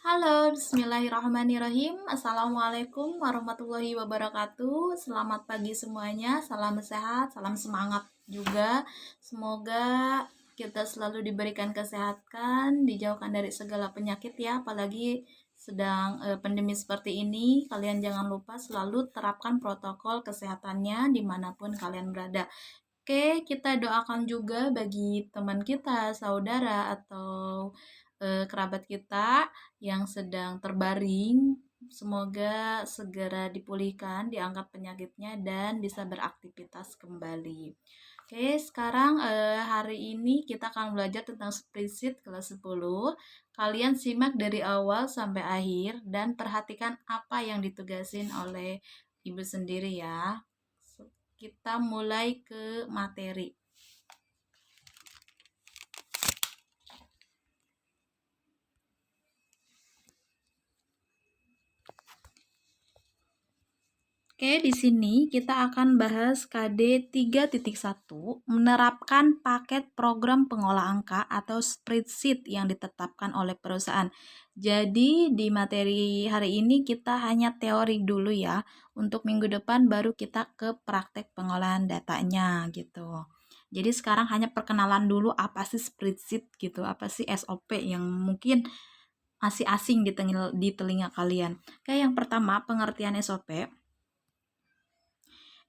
Halo, bismillahirrahmanirrahim. Assalamualaikum warahmatullahi wabarakatuh. Selamat pagi semuanya, salam sehat, salam semangat juga. Semoga kita selalu diberikan kesehatan, dijauhkan dari segala penyakit ya, apalagi sedang pandemi seperti ini. Kalian jangan lupa selalu terapkan protokol kesehatannya dimanapun kalian berada. Oke, kita doakan juga bagi teman kita, saudara, atau kerabat kita yang sedang terbaring. Semoga segera dipulihkan, diangkat penyakitnya, dan bisa beraktivitas kembali. Oke, sekarang hari ini kita akan belajar tentang spreadsheet kelas 10. Kalian simak dari awal sampai akhir dan perhatikan apa yang ditugasin oleh ibu sendiri ya. Kita mulai ke materi. Oke, di sini kita akan bahas KD 3.1, menerapkan paket program pengolah angka atau spreadsheet yang ditetapkan oleh perusahaan. Jadi di materi hari ini kita hanya teori dulu ya. Untuk minggu depan baru kita ke praktek pengolahan datanya gitu. Jadi sekarang hanya perkenalan dulu apa sih spreadsheet gitu, apa sih SOP yang mungkin masih asing di telinga kalian. Kayak yang pertama, pengertian SOP.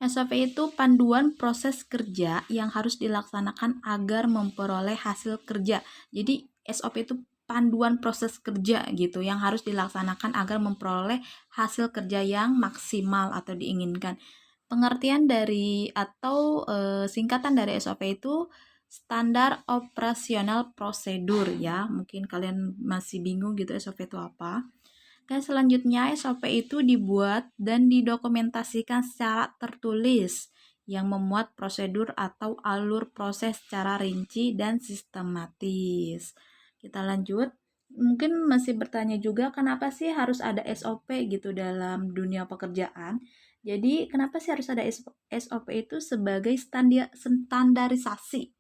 SOP itu panduan proses kerja yang harus dilaksanakan agar memperoleh hasil kerja. Jadi SOP itu panduan proses kerja gitu yang harus dilaksanakan agar memperoleh hasil kerja yang maksimal atau diinginkan. Pengertian dari atau singkatan dari SOP itu standar operasional prosedur ya. Mungkin kalian masih bingung gitu SOP itu apa. Selanjutnya SOP itu dibuat dan didokumentasikan secara tertulis yang memuat prosedur atau alur proses secara rinci dan sistematis. Kita lanjut. Mungkin masih bertanya juga kenapa sih harus ada SOP gitu dalam dunia pekerjaan. Jadi kenapa sih harus ada SOP itu sebagai standarisasi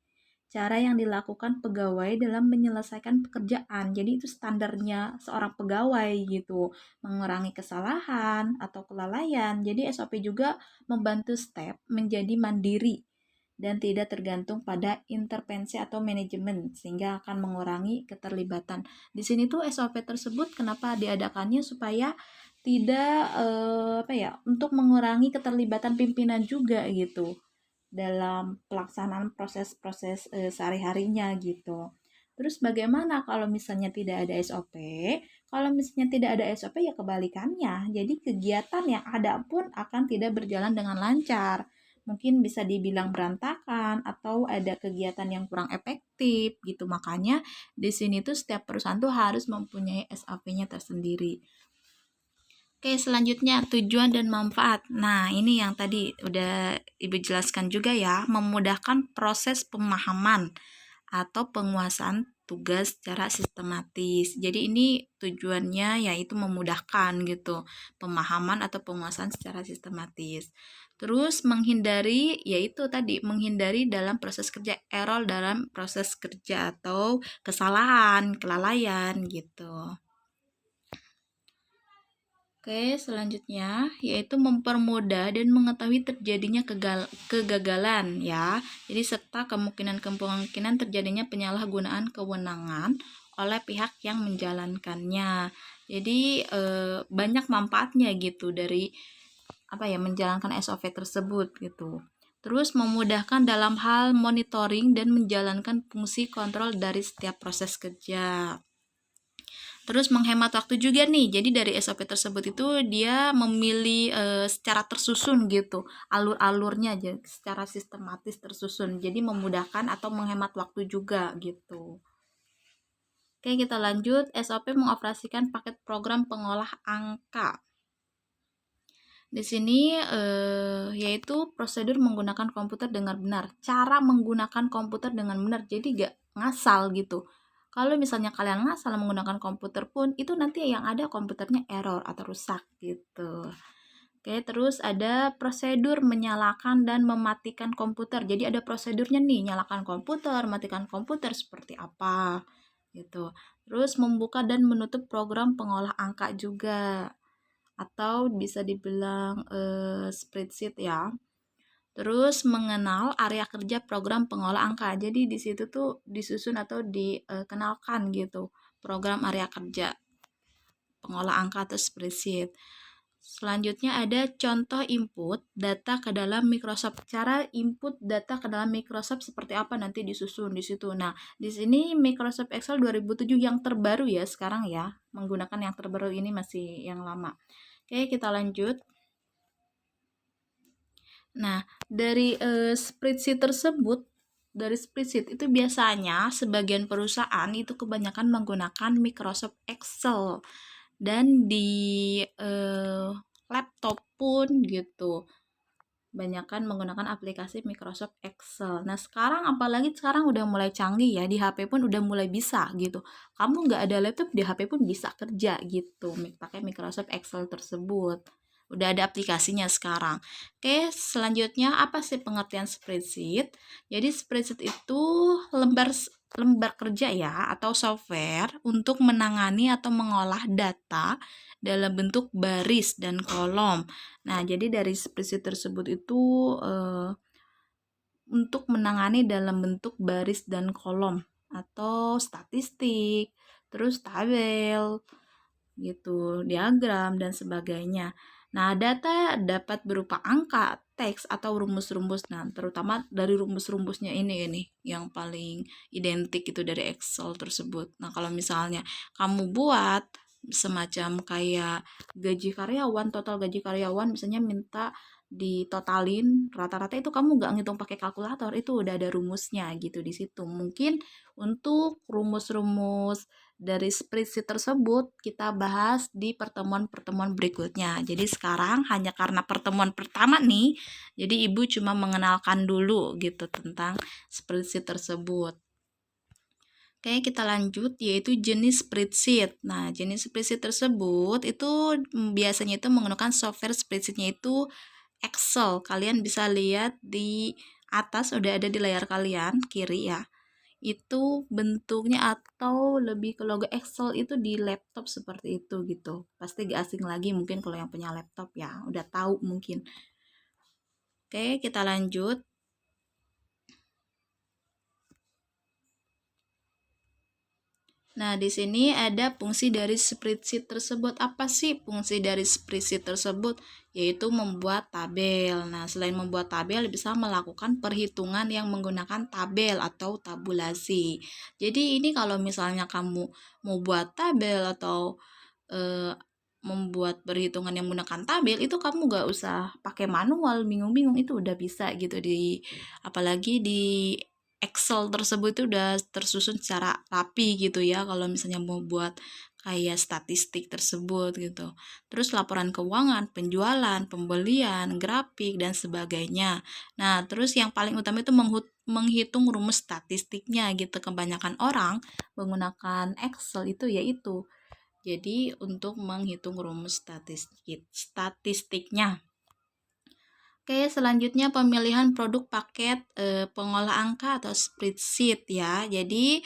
cara yang dilakukan pegawai dalam menyelesaikan pekerjaan. Jadi itu standarnya seorang pegawai gitu, mengurangi kesalahan atau kelalaian. Jadi SOP juga membantu staf menjadi mandiri dan tidak tergantung pada intervensi atau manajemen sehingga akan mengurangi keterlibatan. Di sini tuh SOP tersebut kenapa diadakannya supaya tidak untuk mengurangi keterlibatan pimpinan juga gitu dalam pelaksanaan proses-proses sehari-harinya gitu. Terus bagaimana kalau misalnya tidak ada SOP? Kalau misalnya tidak ada SOP ya kebalikannya. Jadi kegiatan yang ada pun akan tidak berjalan dengan lancar. Mungkin bisa dibilang berantakan atau ada kegiatan yang kurang efektif gitu. Makanya di sini tuh setiap perusahaan tuh harus mempunyai SOP-nya tersendiri. Oke, selanjutnya tujuan dan manfaat. Nah, ini yang tadi udah Ibu jelaskan juga ya, memudahkan proses pemahaman atau penguasaan tugas secara sistematis. Jadi ini tujuannya yaitu memudahkan gitu, pemahaman atau penguasaan secara sistematis. Terus menghindari yaitu tadi menghindari dalam proses kerja error dalam proses kerja atau kesalahan, kelalaian gitu. Oke, selanjutnya yaitu mempermudah dan mengetahui terjadinya kegagalan ya. Jadi serta kemungkinan terjadinya penyalahgunaan kewenangan oleh pihak yang menjalankannya. Jadi banyak manfaatnya gitu dari menjalankan SOP tersebut gitu. Terus memudahkan dalam hal monitoring dan menjalankan fungsi kontrol dari setiap proses kerja. Terus menghemat waktu juga nih. Jadi dari SOP tersebut itu dia memilih secara tersusun gitu. Alur-alurnya aja secara sistematis tersusun. Jadi memudahkan atau menghemat waktu juga gitu. Oke, kita lanjut. SOP mengoperasikan paket program pengolah angka. Di sini yaitu prosedur menggunakan komputer dengan benar. Cara menggunakan komputer dengan benar. Jadi gak ngasal gitu. Kalau misalnya kalian ngasal menggunakan komputer pun, itu nanti yang ada komputernya error atau rusak gitu. Oke, terus ada prosedur menyalakan dan mematikan komputer. Jadi ada prosedurnya nih, nyalakan komputer, matikan komputer seperti apa gitu. Terus membuka dan menutup program pengolah angka juga, atau bisa dibilang spreadsheet ya. Terus mengenal area kerja program pengolah angka. Jadi di situ tuh disusun atau dikenalkan gitu program area kerja pengolah angka atau spreadsheet. Selanjutnya ada contoh input data ke dalam Microsoft. Cara input data ke dalam Microsoft seperti apa nanti disusun di situ. Nah, di sini Microsoft Excel 2007 yang terbaru ya sekarang ya. Menggunakan yang terbaru, ini masih yang lama. Oke, kita lanjut. Nah, dari spreadsheet itu biasanya sebagian perusahaan itu kebanyakan menggunakan Microsoft Excel, dan di laptop pun gitu banyakan menggunakan aplikasi Microsoft Excel. Nah, sekarang udah mulai canggih ya, di HP pun udah mulai bisa gitu. Kamu nggak ada laptop, di HP pun bisa kerja gitu pakai Microsoft Excel tersebut. Udah ada aplikasinya sekarang. Oke, selanjutnya apa sih pengertian spreadsheet? Jadi spreadsheet itu lembar lembar kerja ya, atau software untuk menangani atau mengolah data dalam bentuk baris dan kolom. Nah, jadi dari spreadsheet tersebut itu untuk menangani dalam bentuk baris dan kolom atau statistik, terus tabel, gitu, diagram dan sebagainya. Nah, data dapat berupa angka, teks atau rumus-rumus. Nah, terutama dari rumus-rumusnya ini yang paling identik itu dari Excel tersebut. Nah, kalau misalnya kamu buat semacam kayak gaji karyawan, total gaji karyawan misalnya minta ditotalin rata-rata, itu kamu nggak ngitung pakai kalkulator, itu udah ada rumusnya gitu di situ. Mungkin untuk rumus-rumus dari spreadsheet tersebut kita bahas di pertemuan-pertemuan berikutnya. Jadi sekarang hanya karena pertemuan pertama nih, jadi Ibu cuma mengenalkan dulu gitu tentang spreadsheet tersebut. Oke, kita lanjut, yaitu jenis spreadsheet. Nah, jenis spreadsheet tersebut itu biasanya itu menggunakan software spreadsheetnya itu Excel. Kalian bisa lihat di atas, udah ada di layar kalian kiri ya. Itu bentuknya atau lebih ke logo Excel itu di laptop seperti itu gitu. Pasti gak asing lagi mungkin kalau yang punya laptop ya, udah tahu mungkin. Oke, kita lanjut. Nah, di sini ada fungsi dari spreadsheet tersebut. Apa sih fungsi dari spreadsheet tersebut? Yaitu membuat tabel. Nah, selain membuat tabel, bisa melakukan perhitungan yang menggunakan tabel atau tabulasi. Jadi, ini kalau misalnya kamu mau buat tabel atau membuat perhitungan yang menggunakan tabel, itu kamu gak usah pakai manual, bingung-bingung, itu udah bisa gitu apalagi di Excel tersebut itu udah tersusun secara rapi gitu ya, kalau misalnya mau buat kayak statistik tersebut gitu. Terus laporan keuangan, penjualan, pembelian, grafik dan sebagainya. Nah, terus yang paling utama itu menghitung rumus statistiknya gitu. Kebanyakan orang menggunakan Excel itu yaitu jadi untuk menghitung rumus statistiknya. Oke, selanjutnya pemilihan produk paket pengolah angka atau spreadsheet ya. Jadi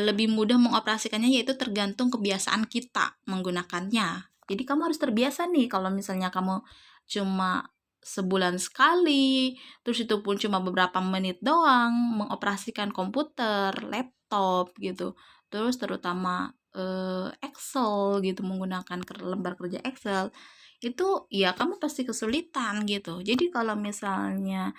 lebih mudah mengoperasikannya, yaitu tergantung kebiasaan kita menggunakannya. Jadi kamu harus terbiasa nih, kalau misalnya kamu cuma sebulan sekali, terus itu pun cuma beberapa menit doang mengoperasikan komputer, laptop gitu. Terus terutama Excel gitu, menggunakan lembar kerja Excel, itu ya kamu pasti kesulitan gitu. Jadi kalau misalnya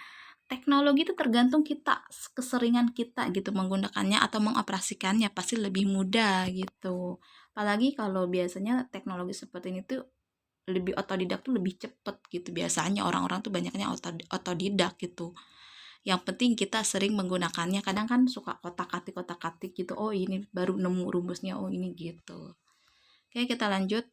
teknologi itu tergantung kita, keseringan kita gitu menggunakannya atau mengoperasikannya, pasti lebih mudah gitu. Apalagi kalau biasanya teknologi seperti ini tuh lebih otodidak tuh lebih cepet gitu. Biasanya orang-orang tuh banyaknya otodidak gitu. Yang penting kita sering menggunakannya. Kadang kan suka kotak-katik gitu. Oh, ini baru nemu rumusnya, oh ini gitu. Oke, kita lanjut.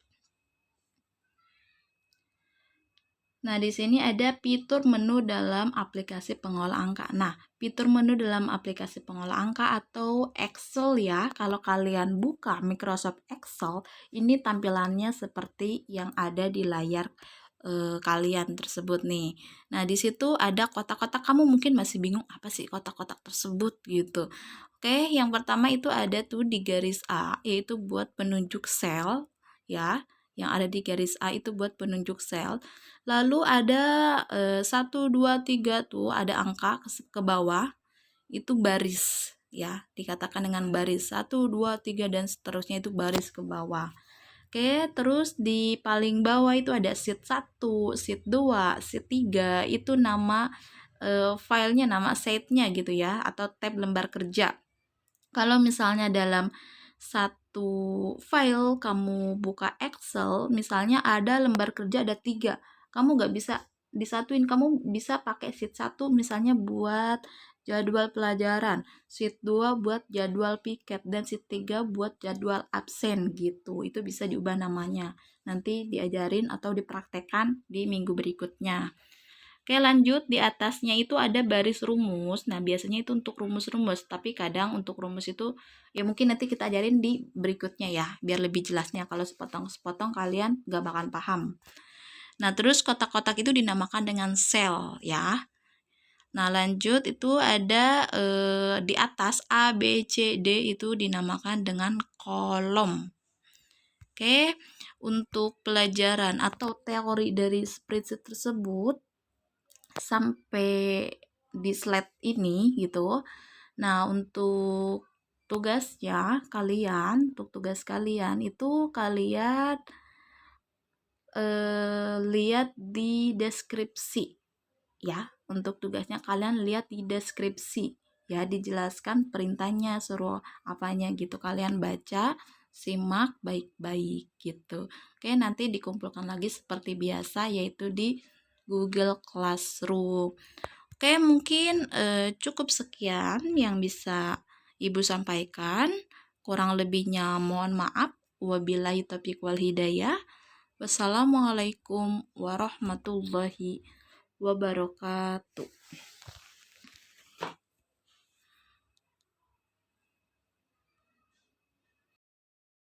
Nah, di sini ada fitur menu dalam aplikasi pengolah angka. Nah, fitur menu dalam aplikasi pengolah angka atau Excel ya, kalau kalian buka Microsoft Excel, ini tampilannya seperti yang ada di layar kalian tersebut nih. Nah, di situ ada kotak-kotak, kamu mungkin masih bingung apa sih kotak-kotak tersebut gitu. Oke, yang pertama itu ada tuh di garis A, yaitu buat penunjuk sel ya. Yang ada di garis A itu buat penunjuk sel. Lalu ada 1, 2, 3 tuh ada angka ke bawah, itu baris ya. Dikatakan dengan baris 1, 2, 3 dan seterusnya, itu baris ke bawah. Oke, terus di paling bawah itu ada sheet 1, sheet 2, sheet 3, itu nama filenya, nama sheet-nya gitu ya, atau tab lembar kerja. Kalau misalnya dalam satu file kamu buka Excel, misalnya ada lembar kerja ada 3, kamu nggak bisa disatuin, kamu bisa pakai sheet 1 misalnya buat jadwal pelajaran, sheet 2 buat jadwal piket, dan sheet 3 buat jadwal absen gitu. Itu bisa diubah namanya. Nanti diajarin atau dipraktekkan di minggu berikutnya. Oke, lanjut, di atasnya itu ada baris rumus. Nah, biasanya itu untuk rumus-rumus, tapi kadang untuk rumus itu ya mungkin nanti kita ajarin di berikutnya ya, biar lebih jelasnya. Kalau sepotong-sepotong kalian gak bakal paham. Nah, terus kotak-kotak itu dinamakan dengan sel ya. Nah, lanjut itu ada di atas A, B, C, D itu dinamakan dengan kolom. Oke, untuk pelajaran atau teori dari spreadsheet tersebut sampai di slide ini gitu. Nah, untuk tugas kalian itu kalian lihat di deskripsi ya. Untuk tugasnya kalian lihat di deskripsi ya, dijelaskan perintahnya, suruh apanya gitu. Kalian baca, simak baik-baik gitu. Oke, nanti dikumpulkan lagi seperti biasa, yaitu di Google Classroom. Oke, mungkin cukup sekian yang bisa Ibu sampaikan. Kurang lebihnya mohon maaf. Wabillahi taufiq wal hidayah. Wassalamualaikum warahmatullahi wabarakatuh.